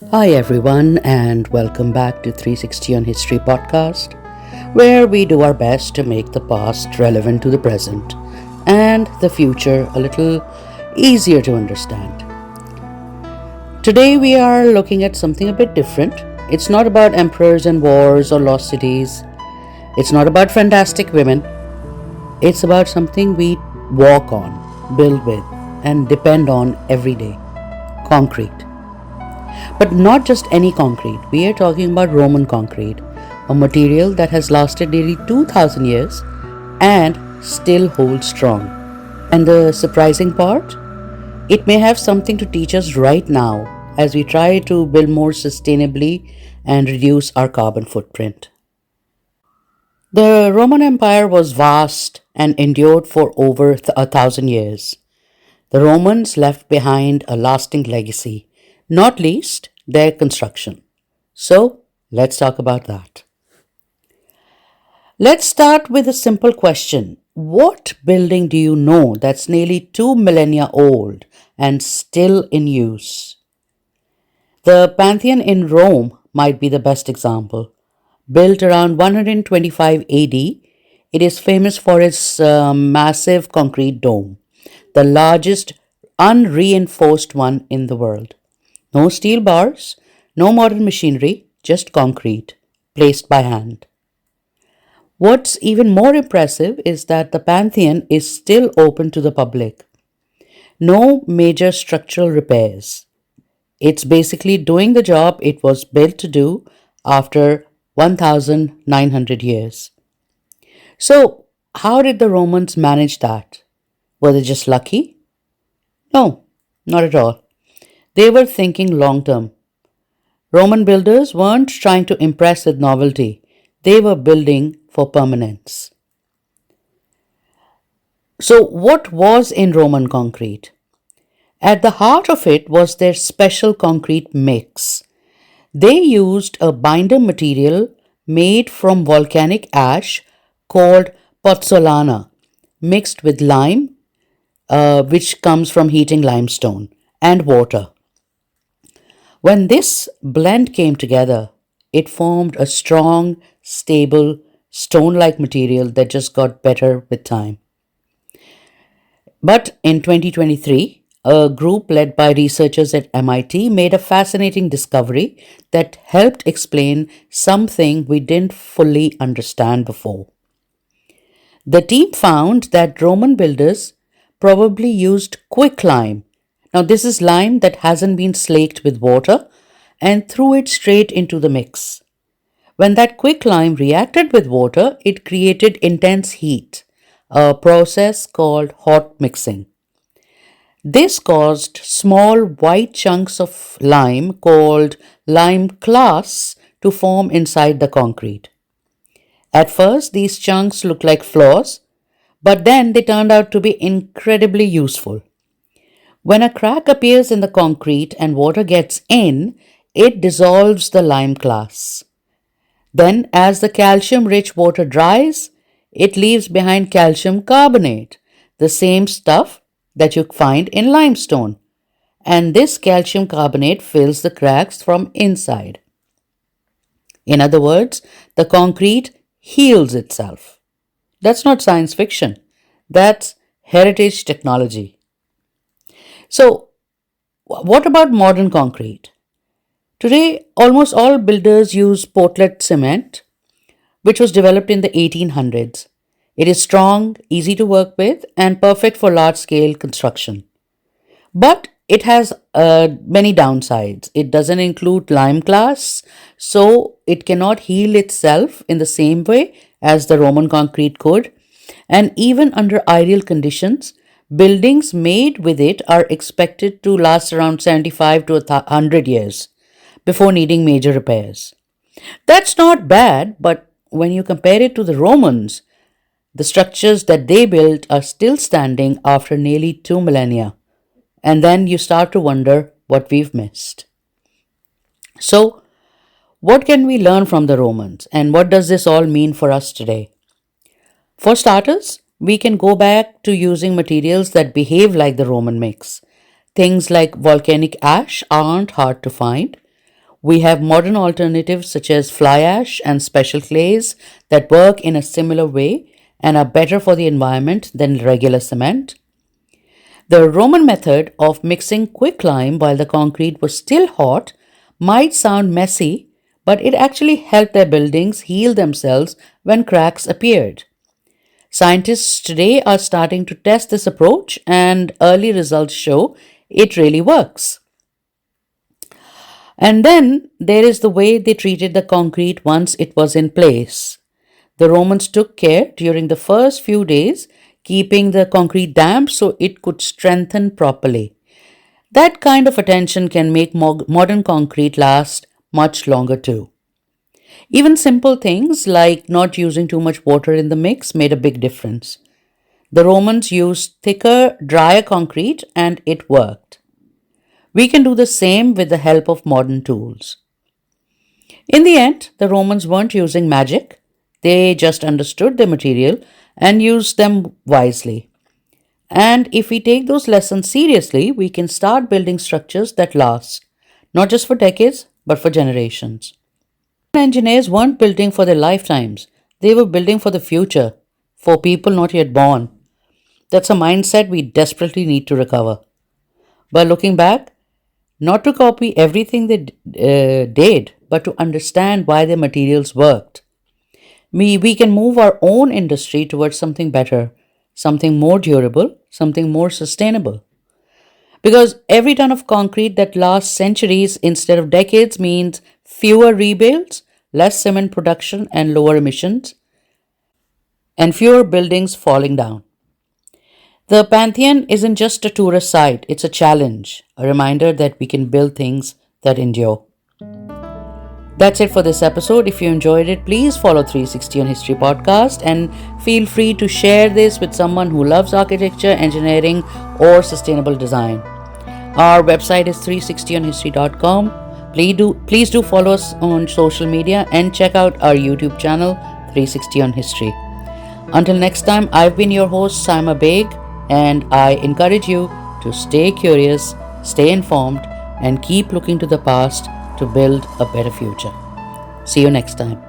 Hi, everyone, and welcome back to 360 on History podcast, where we do our best to make the past relevant to the present and the future a little easier to understand. Today, we are looking at something a bit different. It's not about emperors and wars or lost cities, it's not about fantastic women, it's about something we walk on, build with, and depend on every day: concrete. But not just any concrete, we are talking about Roman concrete, a material that has lasted nearly 2000 years and still holds strong. And the surprising part? It may have something to teach us right now as we try to build more sustainably and reduce our carbon footprint. The Roman Empire was vast and endured for over 1,000 years. The Romans left behind a lasting legacy, not least their construction. So, let's talk about that. Let's start with a simple question. What building do you know that's nearly 2 millennia old and still in use? The Pantheon in Rome might be the best example. Built around 125 AD, it is famous for its massive concrete dome, the largest unreinforced one in the world. No steel bars, no modern machinery, just concrete, placed by hand. What's even more impressive is that the Pantheon is still open to the public. No major structural repairs. It's basically doing the job it was built to do after 1900 years. So, how did the Romans manage that? Were they just lucky? No, not at all. They were thinking long term. Roman builders weren't trying to impress with novelty, they were building for permanence. So, what was in Roman concrete? At the heart of it was their special concrete mix. They used a binder material made from volcanic ash called pozzolana, mixed with lime, which comes from heating limestone, and water. When this blend came together, it formed a strong, stable, stone like material that just got better with time. But in 2023, a group led by researchers at MIT made a fascinating discovery that helped explain something we didn't fully understand before. The team found that Roman builders probably used quicklime. Now, this is lime that hasn't been slaked with water and threw it straight into the mix. When that quicklime reacted with water, it created intense heat, a process called hot mixing. This caused small white chunks of lime called lime clasts to form inside the concrete. At first, these chunks looked like flaws, but then they turned out to be incredibly useful. When a crack appears in the concrete and water gets in, it dissolves the lime clasts. Then, as the calcium rich water dries, it leaves behind calcium carbonate, the same stuff that you find in limestone. And this calcium carbonate fills the cracks from inside. In other words, the concrete heals itself. That's not science fiction, that's heritage technology. So, what about modern concrete? Today, almost all builders use Portland cement, which was developed in the 1800s. It is strong, easy to work with, and perfect for large scale construction. But it has many downsides. It doesn't include lime clasts, so it cannot heal itself in the same way as the Roman concrete could. And even under ideal conditions, buildings made with it are expected to last around 75 to 100 years before needing major repairs. That's not bad, but when you compare it to the Romans, the structures that they built are still standing after nearly 2 millennia. And then you start to wonder what we've missed. So, what can we learn from the Romans, and what does this all mean for us today? For starters, we can go back to using materials that behave like the Roman mix. Things like volcanic ash aren't hard to find. We have modern alternatives such as fly ash and special clays that work in a similar way and are better for the environment than regular cement. The Roman method of mixing quicklime while the concrete was still hot might sound messy, but it actually helped their buildings heal themselves when cracks appeared. Scientists today are starting to test this approach, and early results show it really works. And then there is the way they treated the concrete once it was in place. The Romans took care during the first few days, keeping the concrete damp so it could strengthen properly. That kind of attention can make modern concrete last much longer too. Even simple things like not using too much water in the mix made a big difference. The Romans used thicker, drier concrete and it worked. We can do the same with the help of modern tools. In the end, the Romans weren't using magic, they just understood the material and used them wisely. And if we take those lessons seriously, we can start building structures that last, not just for decades, but for generations. Engineers weren't building for their lifetimes, they were building for the future, for people not yet born. That's a mindset we desperately need to recover. But looking back, not to copy everything they did, but to understand why their materials worked. We can move our own industry towards something better, something more durable, something more sustainable. Because every ton of concrete that lasts centuries instead of decades means fewer rebuilds, less cement production, and lower emissions, and fewer buildings falling down. The Pantheon isn't just a tourist site, it's a challenge, a reminder that we can build things that endure. That's it for this episode. If you enjoyed it, please follow 360 on History podcast and feel free to share this with someone who loves architecture, engineering, or sustainable design. Our website is 360onhistory.com. Please do follow us on social media and check out our YouTube channel 360 on History. Until next time, I've been your host Saima Beg, and I encourage you to stay curious, stay informed, and keep looking to the past to build a better future. See you next time.